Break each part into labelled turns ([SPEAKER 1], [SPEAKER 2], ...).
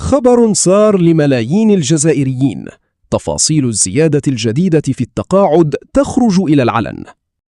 [SPEAKER 1] خبر صار لملايين الجزائريين. تفاصيل الزيادة الجديدة في التقاعد تخرج إلى العلن.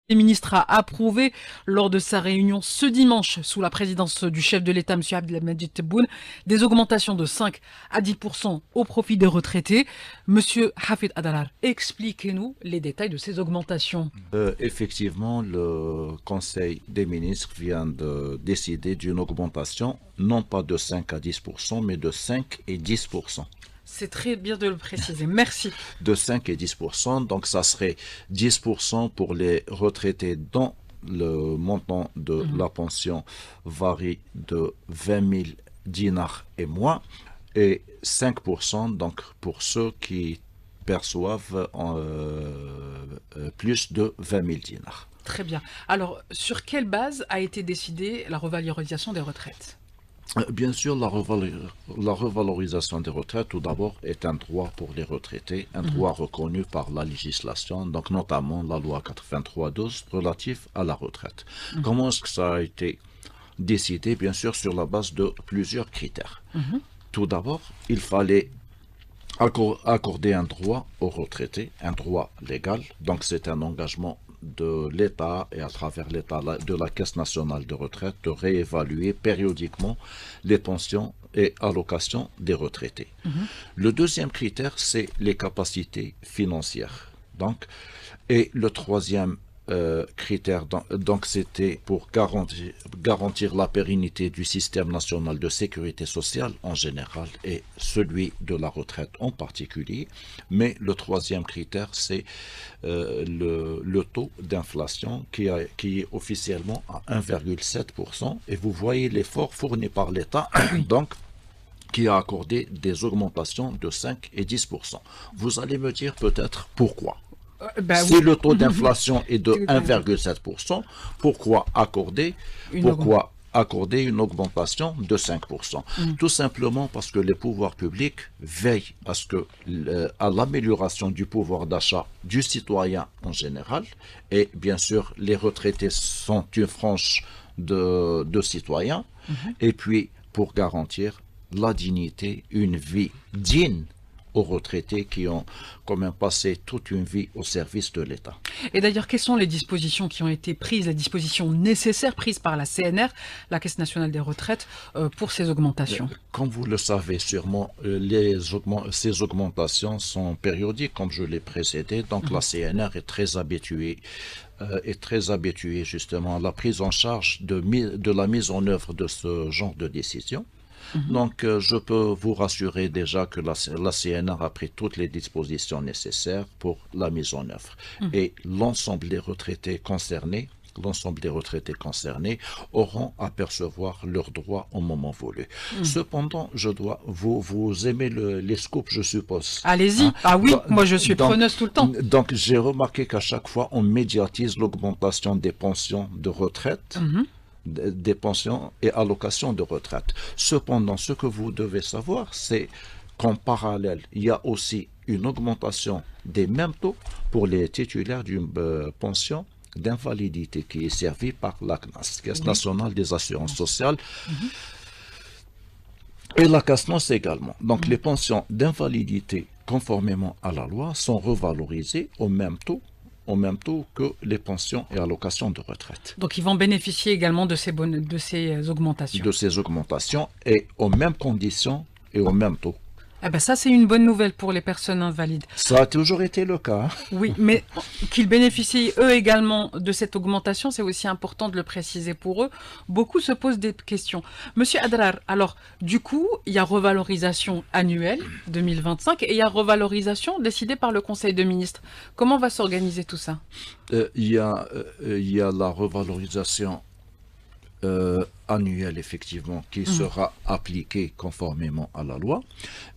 [SPEAKER 2] Le ministre a approuvé lors de sa réunion ce dimanche sous la présidence du chef de l'État, M. Abdelmadjid Tebboune, des augmentations de 5 à 10% au profit des retraités. Monsieur Hafid Adalar, expliquez-nous les détails de ces augmentations.
[SPEAKER 3] Effectivement, le Conseil des ministres vient de décider d'une augmentation non pas de 5 à 10%, mais de 5 et 10%.
[SPEAKER 2] C'est très bien de le préciser. Merci.
[SPEAKER 3] De 5 et 10%, donc ça serait 10% pour les retraités dont le montant de la pension varie de 20 000 dinars et moins, et 5% donc pour ceux qui perçoivent plus de 20 000 dinars.
[SPEAKER 2] Très bien. Alors, sur quelle base a été décidée la revalorisation des retraites ?
[SPEAKER 3] Bien sûr, la revalorisation des retraites, tout d'abord, est un droit pour les retraités, un droit reconnu par la législation, donc notamment la loi 83/12 relative à la retraite. Comment est-ce que ça a été décidé? Bien sûr, sur la base de plusieurs critères. Tout d'abord, il fallait accorder un droit aux retraités, un droit légal, donc c'est un engagement de l'État et à travers l'État de la Caisse nationale de retraite de réévaluer périodiquement les pensions et allocations des retraités. Le deuxième critère, c'est les capacités financières. Donc, et le troisième critère, donc c'était pour garantir la pérennité du système national de sécurité sociale en général et celui de la retraite en particulier. Mais le troisième critère, c'est le taux d'inflation qui est officiellement à 1,7%. Et vous voyez l'effort fourni par l'État, donc qui a accordé des augmentations de 5 et 10%. Vous allez me dire peut-être pourquoi. Si le taux d'inflation est de 1,7%, pourquoi accorder une augmentation de 5%? Tout simplement parce que les pouvoirs publics veillent à l'amélioration du pouvoir d'achat du citoyen en général. Et bien sûr, les retraités sont une frange de citoyens. Et puis, pour garantir la dignité, une vie digne aux retraités qui ont quand même passé toute une vie au service de l'État.
[SPEAKER 2] Et d'ailleurs, quelles sont les dispositions qui ont été prises, les dispositions nécessaires prises par la CNR, la Caisse nationale des retraites, pour ces augmentations?
[SPEAKER 3] Comme vous le savez sûrement, ces augmentations sont périodiques, comme je l'ai précédé, donc la CNR est très habituée justement à la prise en charge de la mise en œuvre de ce genre de décision. Donc, je peux vous rassurer déjà que la CNR a pris toutes les dispositions nécessaires pour la mise en œuvre. Et l'ensemble des retraités concernés auront à percevoir leurs droits au moment voulu. Cependant, vous aimez les scoops, je suppose.
[SPEAKER 2] Allez-y. Ah oui, moi je suis preneuse tout le temps.
[SPEAKER 3] Donc, j'ai remarqué qu'à chaque fois, on médiatise l'augmentation des pensions de retraite. Des pensions et allocations de retraite. Cependant, ce que vous devez savoir, c'est qu'en parallèle, il y a aussi une augmentation des mêmes taux pour les titulaires d'une pension d'invalidité qui est servie par la CNAS, Caisse nationale des assurances sociales, et la CASNOS également. Donc, les pensions d'invalidité, conformément à la loi, sont revalorisées au même taux que les pensions et allocations de retraite.
[SPEAKER 2] Donc, ils vont bénéficier également de ces augmentations.
[SPEAKER 3] De ces augmentations et aux mêmes conditions et au même taux.
[SPEAKER 2] Eh ben ça, c'est une bonne nouvelle pour les personnes invalides.
[SPEAKER 3] Ça a toujours été le cas.
[SPEAKER 2] Oui, mais qu'ils bénéficient eux également de cette augmentation, c'est aussi important de le préciser pour eux. Beaucoup se posent des questions. Monsieur Adrar, alors du coup, il y a revalorisation annuelle 2025 et il y a revalorisation décidée par le Conseil des ministres. Comment va s'organiser tout ça?
[SPEAKER 3] Il y a la revalorisation annuelle, effectivement, qui sera appliquée conformément à la loi,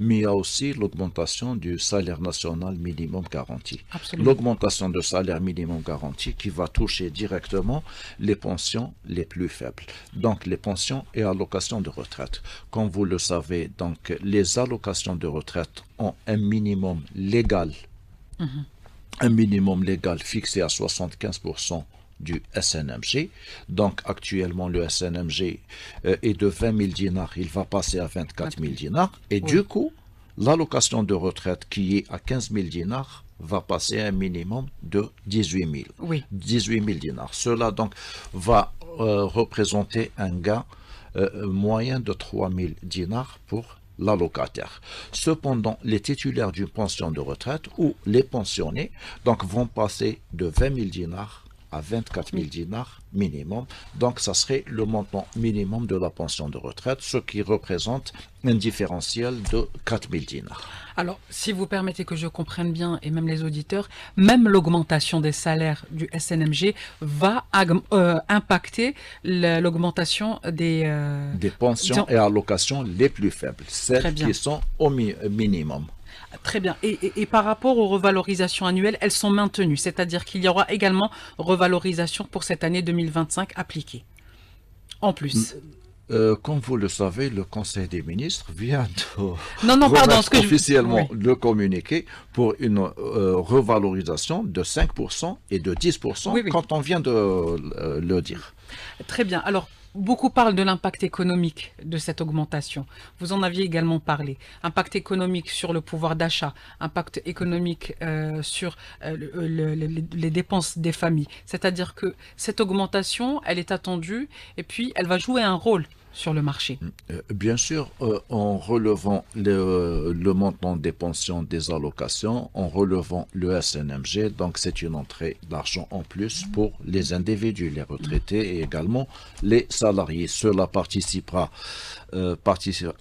[SPEAKER 3] mais il y a aussi l'augmentation du salaire national minimum garanti. L'augmentation du salaire minimum garanti qui va toucher directement les pensions les plus faibles, donc les pensions et allocations de retraite. Comme vous le savez, donc les allocations de retraite ont un minimum légal fixé à 75% du SNMG. Donc actuellement le SNMG est de 20 000 dinars, il va passer à 24 000 dinars. Et du coup, l'allocation de retraite qui est à 15 000 dinars va passer à un minimum de 18 000. 18 000 dinars. Cela donc va représenter un gain moyen de 3 000 dinars pour l'allocataire. Cependant, les titulaires d'une pension de retraite ou les pensionnés donc vont passer de 20 000 dinars à 24 000 dinars minimum. Donc, ça serait le montant minimum de la pension de retraite, ce qui représente un différentiel de 4 000 dinars.
[SPEAKER 2] Alors, si vous permettez que je comprenne bien, et même les auditeurs, même l'augmentation des salaires du SNMG va impacter l'augmentation des
[SPEAKER 3] pensions et allocations les plus faibles, celles qui sont au minimum.
[SPEAKER 2] Très bien. Et par rapport aux revalorisations annuelles, elles sont maintenues, c'est-à-dire qu'il y aura également revalorisation pour cette année 2025 appliquée. En plus.
[SPEAKER 3] Comme vous le savez, le Conseil des ministres vient
[SPEAKER 2] de
[SPEAKER 3] officiellement le communiqué pour une revalorisation de 5% et de 10% quand on vient de le dire.
[SPEAKER 2] Très bien. Alors, beaucoup parlent de l'impact économique de cette augmentation. Vous en aviez également parlé. Impact économique sur le pouvoir d'achat, impact économique sur les dépenses des familles. C'est-à-dire que cette augmentation, elle est attendue et puis elle va jouer un rôle sur le marché.
[SPEAKER 3] Bien sûr, en relevant le montant des pensions, des allocations, en relevant le SNMG, donc c'est une entrée d'argent en plus pour les individus, les retraités et également les salariés. Cela participera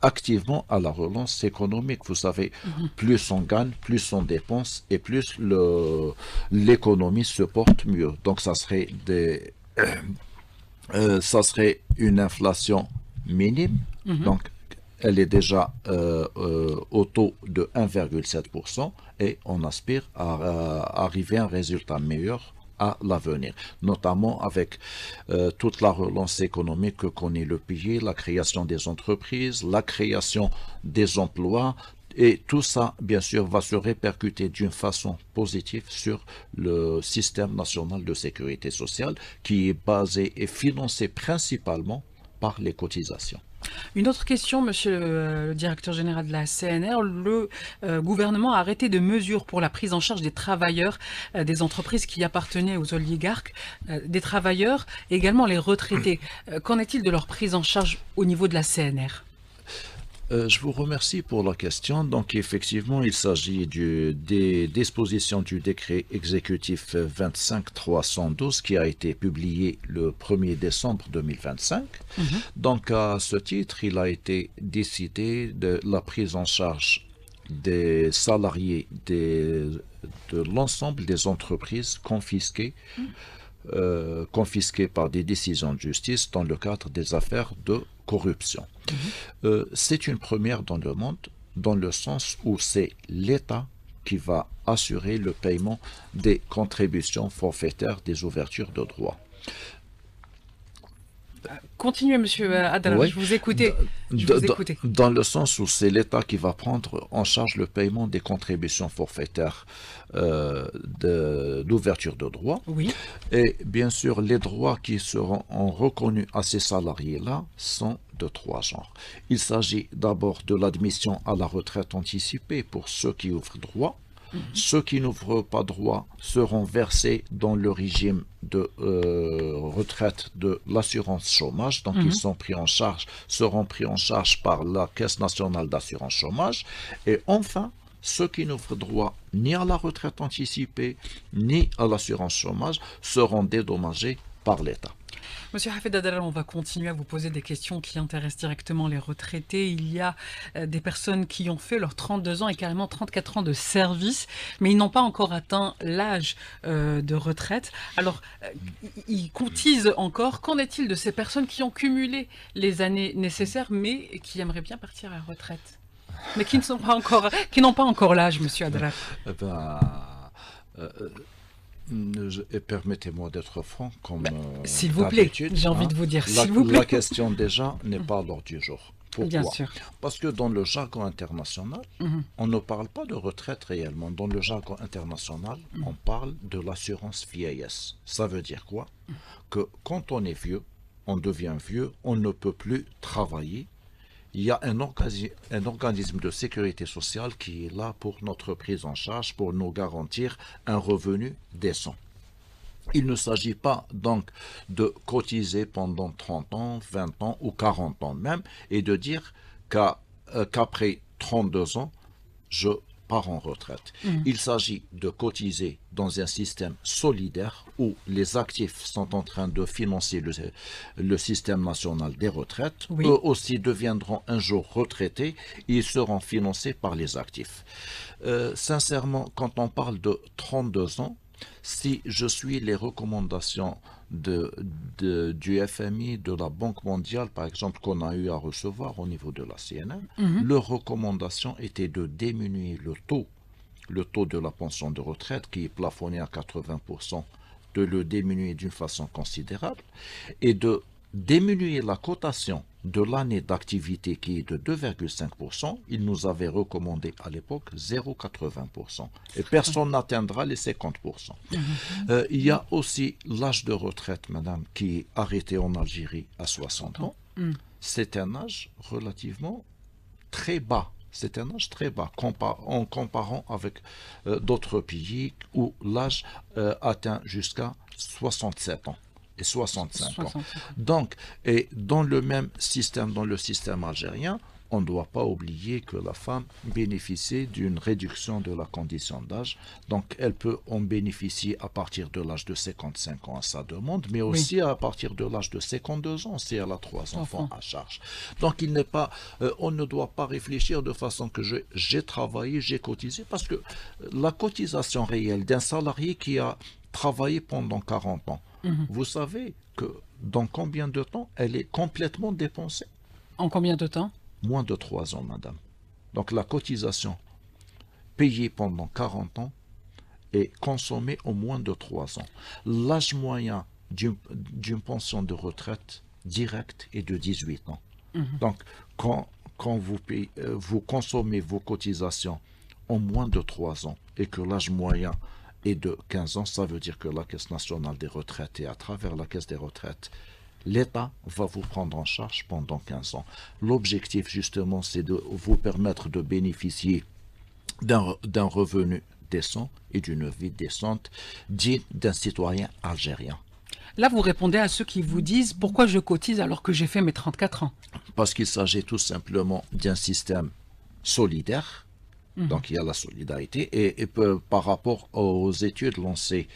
[SPEAKER 3] activement à la relance économique. Vous savez, plus on gagne, plus on dépense et plus l'économie se porte mieux. Donc ça serait une inflation minime, donc elle est déjà au taux de 1,7% et on aspire à arriver à un résultat meilleur à l'avenir, notamment avec toute la relance économique que connaît le pays, la création des entreprises, la création des emplois, et tout ça, bien sûr, va se répercuter d'une façon positive sur le système national de sécurité sociale qui est basé et financé principalement par les cotisations.
[SPEAKER 2] Une autre question, monsieur le directeur général de la CNR. Le gouvernement a arrêté de mesures pour la prise en charge des travailleurs des entreprises qui appartenaient aux oligarques, des travailleurs, et également les retraités. Qu'en est-il de leur prise en charge au niveau de la CNR ?
[SPEAKER 3] Je vous remercie pour la question. Donc effectivement, il s'agit des dispositions du décret exécutif 25312 qui a été publié le 1er décembre 2025. Donc à ce titre, il a été décidé de la prise en charge des salariés de l'ensemble des entreprises confisquées par des décisions de justice dans le cadre des affaires de corruption. C'est une première dans le monde, dans le sens où c'est l'État qui va assurer le paiement des contributions forfaitaires des ouvertures de droits.
[SPEAKER 2] Continuez, monsieur Adel, je vous écoutais.
[SPEAKER 3] Dans le sens où c'est l'État qui va prendre en charge le paiement des contributions forfaitaires d'ouverture de droits.
[SPEAKER 2] Oui.
[SPEAKER 3] Et bien sûr, les droits qui seront reconnus à ces salariés-là sont de 3 genres. Il s'agit d'abord de l'admission à la retraite anticipée pour ceux qui ouvrent droit. Ceux qui n'ouvrent pas droit seront versés dans le régime de retraite de l'assurance chômage. Donc, ils seront pris en charge par la Caisse nationale d'assurance chômage. Et enfin, ceux qui n'ouvrent droit ni à la retraite anticipée, ni à l'assurance chômage seront dédommagés par l'État.
[SPEAKER 2] Monsieur Hafed Adel, on va continuer à vous poser des questions qui intéressent directement les retraités. Il y a des personnes qui ont fait leurs 32 ans et carrément 34 ans de service, mais ils n'ont pas encore atteint l'âge de retraite. Alors, ils cotisent encore. Qu'en est-il de ces personnes qui ont cumulé les années nécessaires, mais qui aimeraient bien partir à la retraite, mais qui n'ont pas encore l'âge, monsieur Adel?
[SPEAKER 3] Et permettez-moi d'être franc, comme
[SPEAKER 2] s'il vous plaît, j'ai envie de vous dire, s'il vous plaît.
[SPEAKER 3] La question déjà n'est pas à l'ordre du jour. Pourquoi?
[SPEAKER 2] Bien sûr.
[SPEAKER 3] Parce que dans le jargon international, on ne parle pas de retraite réellement. Dans le jargon international, on parle de l'assurance vieillesse. Ça veut dire quoi? Que quand on est vieux, on devient vieux, on ne peut plus travailler. Il y a un organisme de sécurité sociale qui est là pour notre prise en charge, pour nous garantir un revenu décent. Il ne s'agit pas donc de cotiser pendant 30 ans, 20 ans ou 40 ans même et de dire qu'après 32 ans, je pars en retraite. Il s'agit de cotiser dans un système solidaire où les actifs sont en train de financer le système national des retraites.
[SPEAKER 2] Oui.
[SPEAKER 3] Eux aussi deviendront un jour retraités et ils seront financés par les actifs. Sincèrement, quand on parle de 32 ans, si je suis les recommandations du FMI, de la Banque mondiale, par exemple, qu'on a eu à recevoir au niveau de la CNN, leur recommandation était de diminuer le taux de la pension de retraite, qui est plafonné à 80%, de le diminuer d'une façon considérable, et de diminuer la cotation de l'année d'activité qui est de 2,5%, il nous avait recommandé à l'époque 0,80%. Et personne n'atteindra les 50%. Il y a aussi l'âge de retraite, madame, qui est arrêté en Algérie à 60 ans. C'est un âge relativement très bas. C'est un âge très bas en comparant avec d'autres pays où l'âge atteint jusqu'à 67 ans. Et 65 ans. Donc, et dans le même système, dans le système algérien, on ne doit pas oublier que la femme bénéficie d'une réduction de la condition d'âge. Donc, elle peut en bénéficier à partir de l'âge de 55 ans à sa demande, mais aussi à partir de l'âge de 52 ans si elle a 3 enfants à charge. Donc, il n'est pas, on ne doit pas réfléchir de façon que j'ai travaillé, j'ai cotisé, parce que la cotisation réelle d'un salarié qui a travaillé pendant 40 ans, vous savez que dans combien de temps elle est complètement dépensée?
[SPEAKER 2] En combien de temps?
[SPEAKER 3] Moins de 3 ans, madame. Donc la cotisation payée pendant 40 ans est consommée en moins de 3 ans. L'âge moyen d'une pension de retraite directe est de 18 ans. Donc quand vous consommez vos cotisations en moins de 3 ans et que l'âge moyen et de 15 ans, ça veut dire que la Caisse nationale des retraites et à travers la Caisse des retraites, l'État va vous prendre en charge pendant 15 ans. L'objectif, justement, c'est de vous permettre de bénéficier d'un revenu décent et d'une vie décente digne d'un citoyen algérien.
[SPEAKER 2] Là, vous répondez à ceux qui vous disent « Pourquoi je cotise alors que j'ai fait mes 34 ans ?»
[SPEAKER 3] Parce qu'il s'agit tout simplement d'un système solidaire. Donc il y a la solidarité et par rapport aux études lancées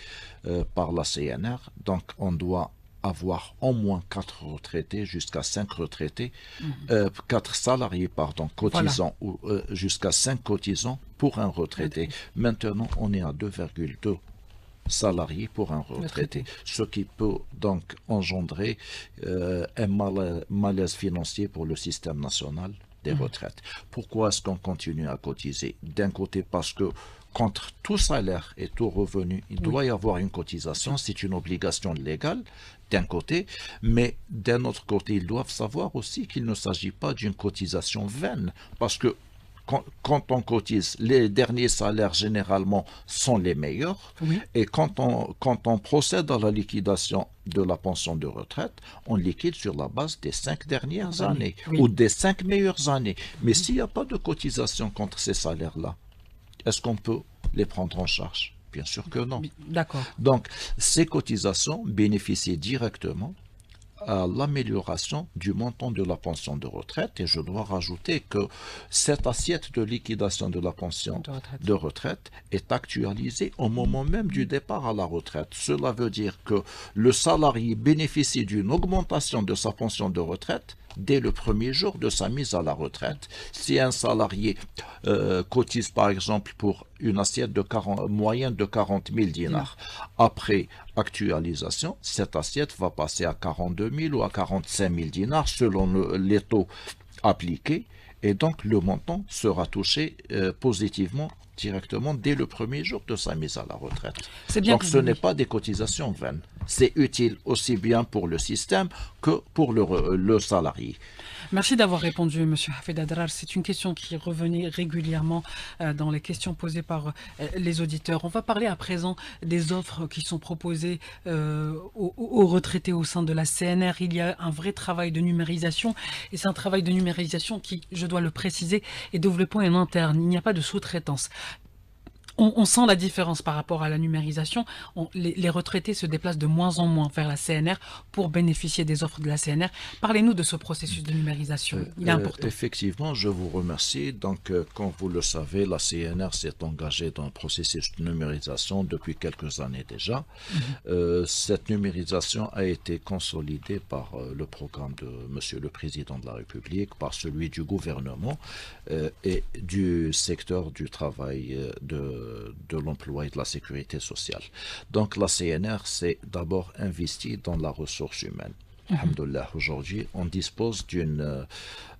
[SPEAKER 3] par la CNR, donc on doit avoir au moins 4 retraités jusqu'à 5 retraités, 4 salariés pardon, cotisants ou jusqu'à 5 cotisants pour un retraité. Maintenant on est à 2,2 salariés pour un retraité, ce qui peut donc engendrer un malaise financier pour le système national des retraites. Pourquoi est-ce qu'on continue à cotiser? D'un côté, parce que contre tout salaire et tout revenu, il doit y avoir une cotisation, c'est une obligation légale d'un côté, mais d'un autre côté, ils doivent savoir aussi qu'il ne s'agit pas d'une cotisation vaine, parce que quand on cotise, les derniers salaires généralement sont les meilleurs. Et quand on procède à la liquidation de la pension de retraite, on liquide sur la base des 5 dernières années ou des 5 meilleures années. Mais s'il n'y a pas de cotisation contre ces salaires-là, est-ce qu'on peut les prendre en charge? Bien sûr que non.
[SPEAKER 2] D'accord.
[SPEAKER 3] Donc, ces cotisations bénéficient directement à l'amélioration du montant de la pension de retraite. Et je dois rajouter que cette assiette de liquidation de la pension de retraite est actualisée au moment même du départ à la retraite. Cela veut dire que le salarié bénéficie d'une augmentation de sa pension de retraite dès le premier jour de sa mise à la retraite. Si un salarié cotise par exemple pour une assiette moyenne de 40 000 dinars, après actualisation, cette assiette va passer à 42 000 ou à 45 000 dinars selon les taux appliqués, et donc le montant sera touché positivement directement dès le premier jour de sa mise à la retraite. Donc ce n'est pas des cotisations vaines. c'est utile aussi bien pour le système que pour le salarié.
[SPEAKER 2] Merci d'avoir répondu, Monsieur Hafid Adrar. C'est une question qui revenait régulièrement dans les questions posées par les auditeurs. On va parler à présent des offres qui sont proposées aux retraités au sein de la CNR. Il y a un vrai travail de numérisation et c'est un travail de numérisation qui, je dois le préciser, est développé en interne. Il n'y a pas de sous-traitance. On sent la différence par rapport à la numérisation. Les retraités se déplacent de moins en moins vers la CNR pour bénéficier des offres de la CNR. Parlez-nous de ce processus de numérisation. Il est important.
[SPEAKER 3] Effectivement, je vous remercie. Donc, comme vous le savez, la CNR s'est engagée dans le processus de numérisation depuis quelques années déjà. Cette numérisation a été consolidée par le programme de Monsieur le Président de la République, par celui du gouvernement et du secteur du travail de l'emploi et de la sécurité sociale. Donc la CNR s'est d'abord investie dans la ressource humaine. Alhamdoulilah, aujourd'hui, on dispose d'une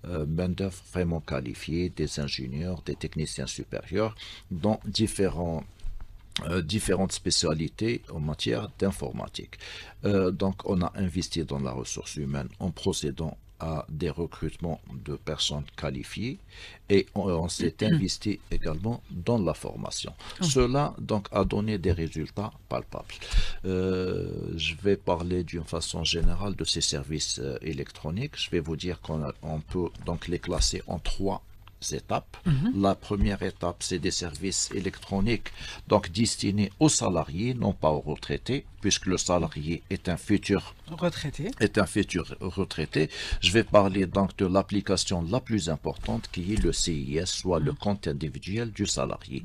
[SPEAKER 3] main-d'œuvre vraiment qualifiée, des ingénieurs, des techniciens supérieurs, dans différentes spécialités en matière d'informatique. Donc on a investi dans la ressource humaine en procédant à des recrutements de personnes qualifiées et on s'est investi également dans la formation. Cela donc a donné des résultats palpables. Je vais parler d'une façon générale de ces services électroniques. Je vais vous dire qu'on peut donc les classer en 3 étapes. La première étape, c'est des services électroniques donc destinés aux salariés, non pas aux retraités, puisque le salarié est un futur retraité. Je vais parler donc de l'application la plus importante qui est le CIS, soit le compte individuel du salarié.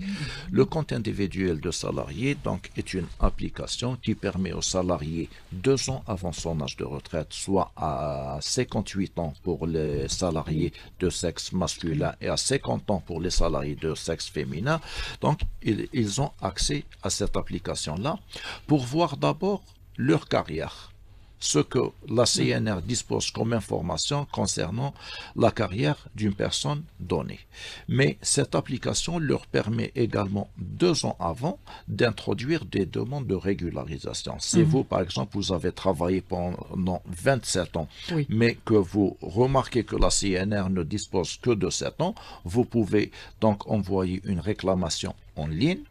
[SPEAKER 3] Le compte individuel du salarié donc est une application qui permet au salarié 2 ans avant son âge de retraite, soit à 58 ans pour les salariés de sexe masculin et à 50 ans pour les salariés de sexe féminin. Donc ils ont accès à cette application-là pour voir d'abord leur carrière, ce que la CNR dispose comme information concernant la carrière d'une personne donnée. Mais cette application leur permet également 2 ans avant d'introduire des demandes de régularisation. Si vous, par exemple, vous avez travaillé pendant 27 ans, mais que vous remarquez que la CNR ne dispose que de 7 ans, vous pouvez donc envoyer une réclamation en ligne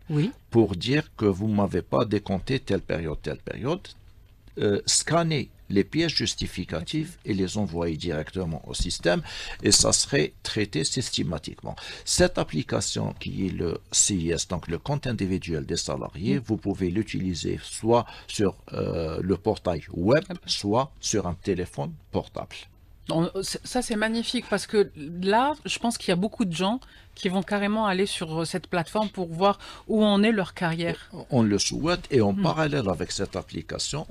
[SPEAKER 3] pour dire que vous ne m'avez pas décompté telle période, scanner les pièces justificatives et les envoyer directement au système et ça serait traité systématiquement. Cette application qui est le CIS, donc le compte individuel des salariés, vous pouvez l'utiliser soit sur le portail web, soit sur un téléphone portable.
[SPEAKER 2] Ça, c'est magnifique parce que là, je pense qu'il y a beaucoup de gens qui vont carrément aller sur cette plateforme pour voir où en est leur carrière.
[SPEAKER 3] On le souhaite et en parallèle avec cette application,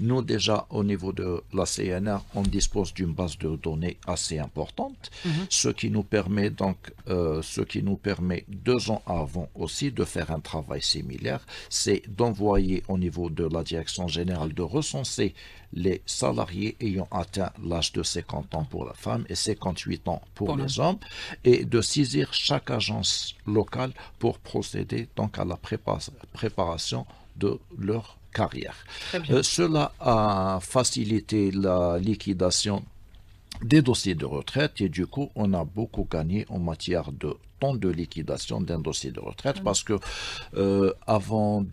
[SPEAKER 3] nous déjà au niveau de la CNR, on dispose d'une base de données assez importante, ce qui nous permet 2 ans avant aussi de faire un travail similaire, c'est d'envoyer au niveau de la direction générale de recenser les salariés ayant atteint l'âge de 50 ans pour la femme et 58 ans pour les hommes et de saisir chaque agence locale pour procéder donc à la préparation de leur carrière. Cela a facilité la liquidation des dossiers de retraite et du coup on a beaucoup gagné en matière de temps de liquidation d'un dossier de retraite parce que avant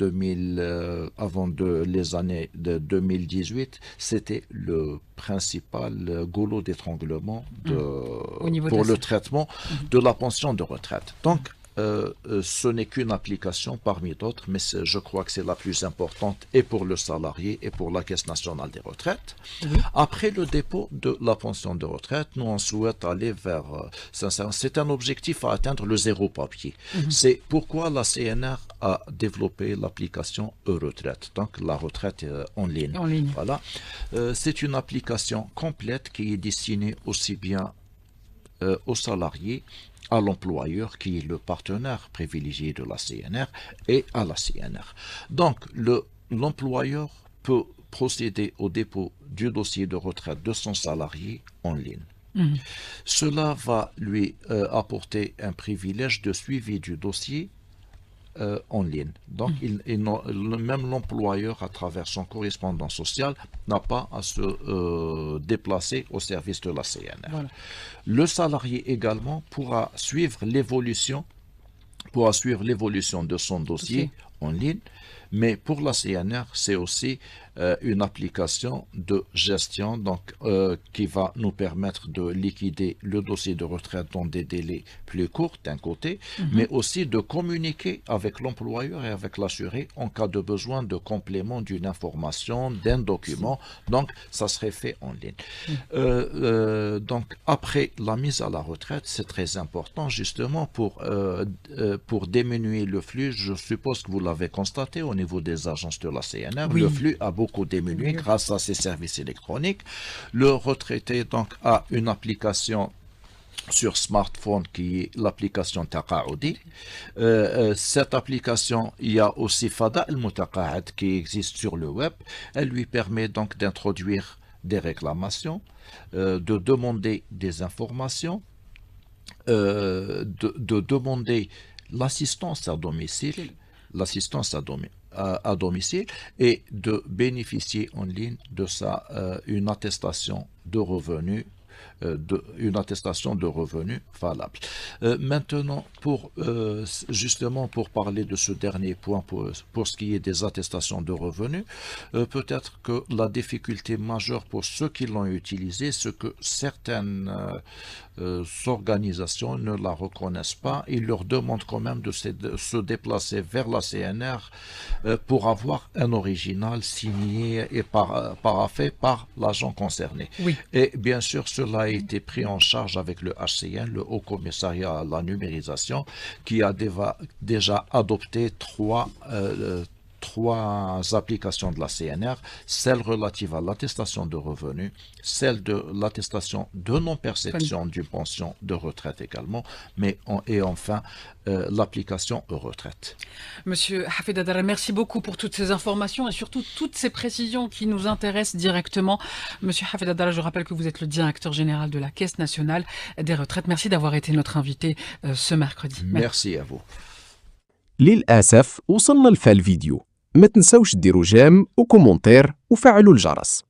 [SPEAKER 3] les années de 2018 c'était le principal goulot d'étranglement pour le traitement de la pension de retraite. Donc ce n'est qu'une application parmi d'autres, mais je crois que c'est la plus importante et pour le salarié et pour la Caisse nationale des retraites. Après le dépôt de la pension de retraite, nous on souhaite aller vers... c'est un objectif à atteindre le zéro papier. C'est pourquoi la CNR a développé l'application e-retraite, donc la retraite en ligne. Voilà. C'est une application complète qui est destinée aussi bien aux salariés, à l'employeur qui est le partenaire privilégié de la CNR et à la CNR. Donc l'employeur peut procéder au dépôt du dossier de retraite de son salarié en ligne. Cela va lui apporter un privilège de suivi du dossier en ligne. Donc, même l'employeur, à travers son correspondant social, n'a pas à se déplacer au service de la CNR.
[SPEAKER 2] Voilà.
[SPEAKER 3] Le salarié également pourra suivre l'évolution de son dossier en ligne, mais pour la CNR, c'est aussi une application de gestion donc, qui va nous permettre de liquider le dossier de retraite dans des délais plus courts d'un côté, mais aussi de communiquer avec l'employeur et avec l'assuré en cas de besoin de complément d'une information, d'un document. Donc, ça serait fait en ligne. Donc, après la mise à la retraite, c'est très important justement pour diminuer le flux. Je suppose que vous l'avez constaté au niveau des agences de la CNR.
[SPEAKER 2] Oui.
[SPEAKER 3] Le flux a beaucoup diminué grâce à ces services électroniques. Le retraité donc a une application sur smartphone qui est l'application Taqaoudi. Cette application, il y a aussi Fada al-Mutaqa'ad qui existe sur le web. Elle lui permet donc d'introduire des réclamations, de demander des informations, de demander l'assistance à domicile, et de bénéficier en ligne de une attestation de revenus valable. Maintenant, justement pour parler de ce dernier point, pour ce qui est des attestations de revenus, peut-être que la difficulté majeure pour ceux qui l'ont utilisé, c'est que certaines organisations ne la reconnaissent pas. Ils leur demandent quand même de se déplacer vers la CNR pour avoir un original signé et paraphé par l'agent concerné.
[SPEAKER 2] Oui.
[SPEAKER 3] Et bien sûr, cela a été pris en charge avec le HCN, le Haut Commissariat à la numérisation, qui a déjà adopté trois applications de la CNR, celle relative à l'attestation de revenus, celle de l'attestation de non-perception d'une pension de retraite également, et enfin l'application e-retraite.
[SPEAKER 2] Monsieur Hafid Adrar, merci beaucoup pour toutes ces informations et surtout toutes ces précisions qui nous intéressent directement. Monsieur Hafid Adrar, je rappelle que vous êtes le directeur général de la Caisse nationale des retraites. Merci d'avoir été notre invité ce mercredi.
[SPEAKER 3] Merci à vous.
[SPEAKER 1] للأسف وصلنا لفالفيديو، ما تنسوش ديروا جيم وكومنتير وفعلوا الجرس.